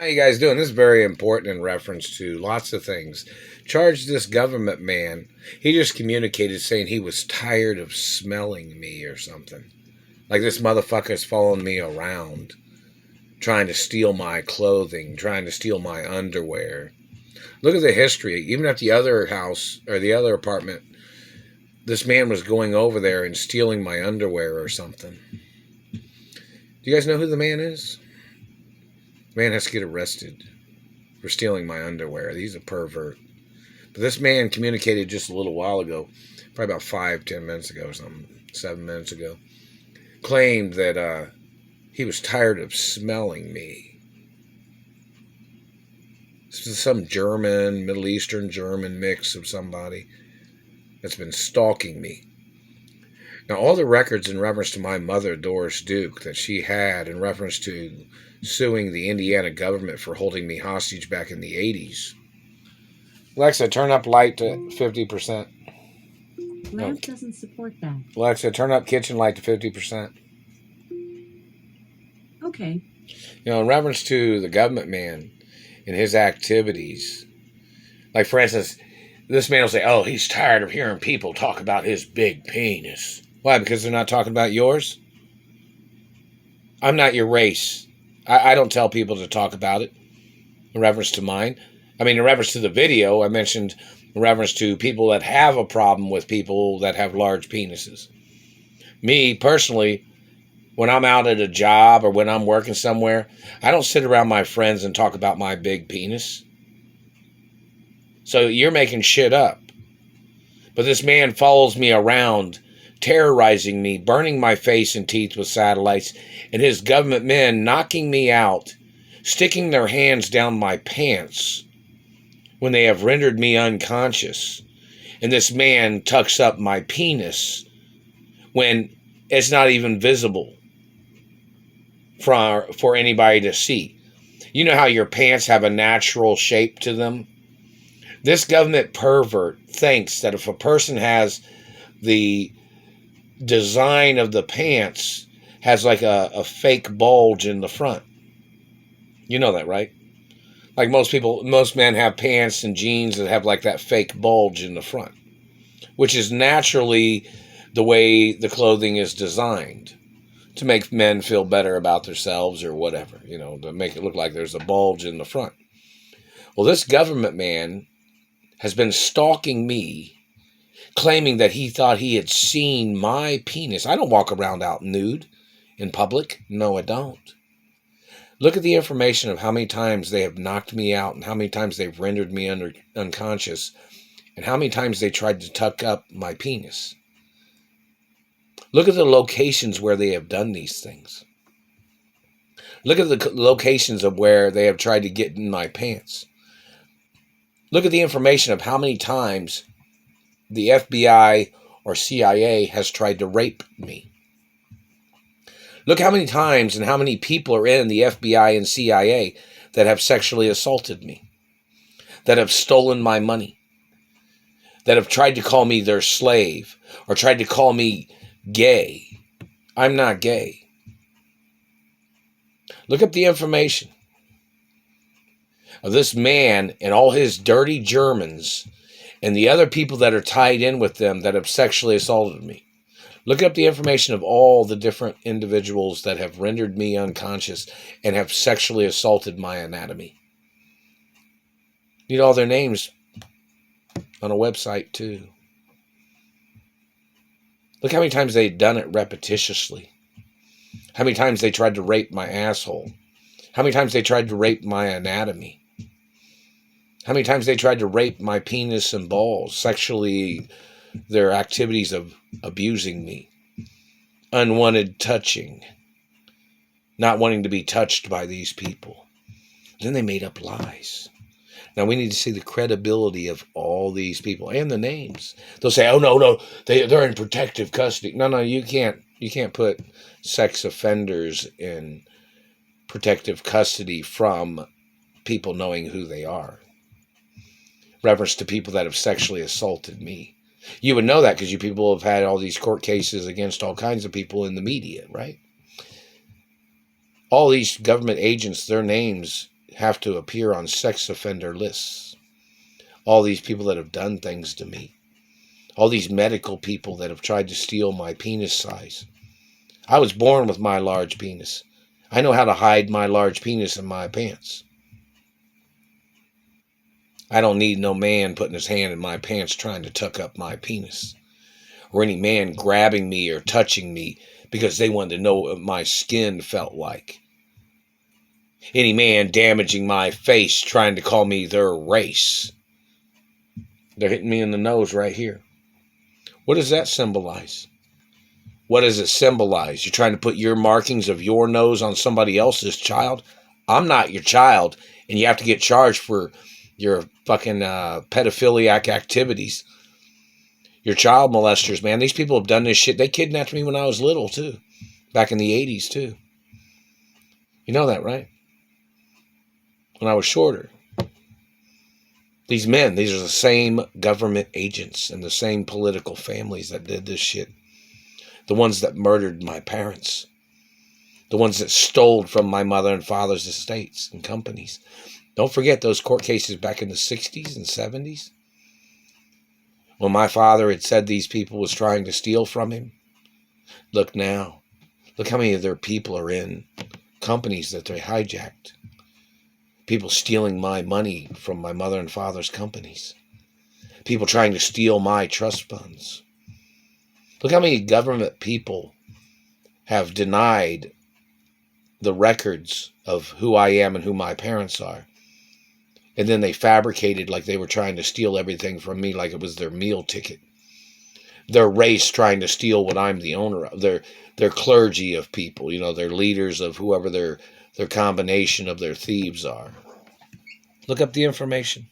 How you guys doing? This is very important in reference to lots of things. Charged this government man. He just communicated saying he was tired of smelling me or something. Like this motherfucker's following me around, trying to steal my clothing, trying to steal my underwear. Look at the history. Even at the other house or the other apartment, this man was going over there and stealing my underwear or something. Do you guys know who the man is? The man has to get arrested for stealing my underwear. He's a pervert. But this man communicated just a little while ago, probably about 5-10 minutes ago or something, 7 minutes ago, claimed that he was tired of smelling me. This is some German, Middle Eastern German mix of somebody that's been stalking me. Now, all the records in reference to my mother, Doris Duke, that she had in reference to suing the Indiana government for holding me hostage back in the 80s. Alexa, turn up light to 50%. Lamp doesn't support that. Alexa, turn up kitchen light to 50%. Okay. You know, in reference to the government man and his activities, like for instance, this man will say, oh, he's tired of hearing people talk about his big penis. Why? Because they're not talking about yours? I'm not your race. I don't tell people to talk about it in reference to mine. I mean, in reference to the video, I mentioned in reference to people that have a problem with people that have large penises. Me, personally, when I'm out at a job or when I'm working somewhere, I don't sit around my friends and talk about my big penis. So you're making shit up. But this man follows me around, terrorizing me, burning my face and teeth with satellites, and his government men knocking me out, sticking their hands down my pants when they have rendered me unconscious. And this man tucks up my penis when it's not even visible for anybody to see. You know how your pants have a natural shape to them? This government pervert thinks that if a person has the design of the pants has like a fake bulge in the front. You know that, right? Like most men have pants and jeans that have like that fake bulge in the front, which is naturally the way the clothing is designed to make men feel better about themselves or whatever, you know, to make it look like there's a bulge in the front. Well, this government man has been stalking me, claiming that he thought he had seen my penis. I don't walk around out nude in public. No, I don't. Look at the information of how many times they have knocked me out and how many times they've rendered me unconscious and how many times they tried to tuck up my penis. Look at the locations where they have done these things. Look at the locations of where they have tried to get in my pants. Look at the information of how many times the FBI or CIA has tried to rape me. Look how many times and how many people are in the FBI and CIA that have sexually assaulted me, that have stolen my money, that have tried to call me their slave or tried to call me gay. I'm not gay. Look up the information of this man and all his dirty Germans and the other people that are tied in with them that have sexually assaulted me. Look up the information of all the different individuals that have rendered me unconscious and have sexually assaulted my anatomy. Need all their names on a website too. Look how many times they've done it repetitiously. How many times they tried to rape my asshole. How many times they tried to rape my anatomy. How many times they tried to rape my penis and balls, sexually, their activities of abusing me, unwanted touching, not wanting to be touched by these people. Then they made up lies. Now we need to see the credibility of all these people and the names. They'll say, "Oh no, they're in protective custody." No, you can't put sex offenders in protective custody from people knowing who they are. Reference to people that have sexually assaulted me. You would know that because you people have had all these court cases against all kinds of people in the media, right? All these government agents, their names have to appear on sex offender lists. All these people that have done things to me. All these medical people that have tried to steal my penis size. I was born with my large penis. I know how to hide my large penis in my pants. I don't need no man putting his hand in my pants trying to tuck up my penis. Or any man grabbing me or touching me because they wanted to know what my skin felt like. Any man damaging my face trying to call me their race. They're hitting me in the nose right here. What does that symbolize? What does it symbolize? You're trying to put your markings of your nose on somebody else's child? I'm not your child, and you have to get charged for your fucking pedophiliac activities. Your child molesters, man. These people have done this shit. They kidnapped me when I was little, too. Back in the 80s, too. You know that, right? When I was shorter. These men, these are the same government agents and the same political families that did this shit. The ones that murdered my parents. The ones that stole from my mother and father's estates and companies. Don't forget those court cases back in the 60s and 70s. When my father had said these people was trying to steal from him. Look now. Look how many of their people are in companies that they hijacked. People stealing my money from my mother and father's companies. People trying to steal my trust funds. Look how many government people have denied the records of who I am and who my parents are. And then they fabricated like they were trying to steal everything from me like it was their meal ticket. Their race trying to steal what I'm the owner of. Their clergy of people, you know, their leaders of whoever their combination of their thieves are. Look up the information.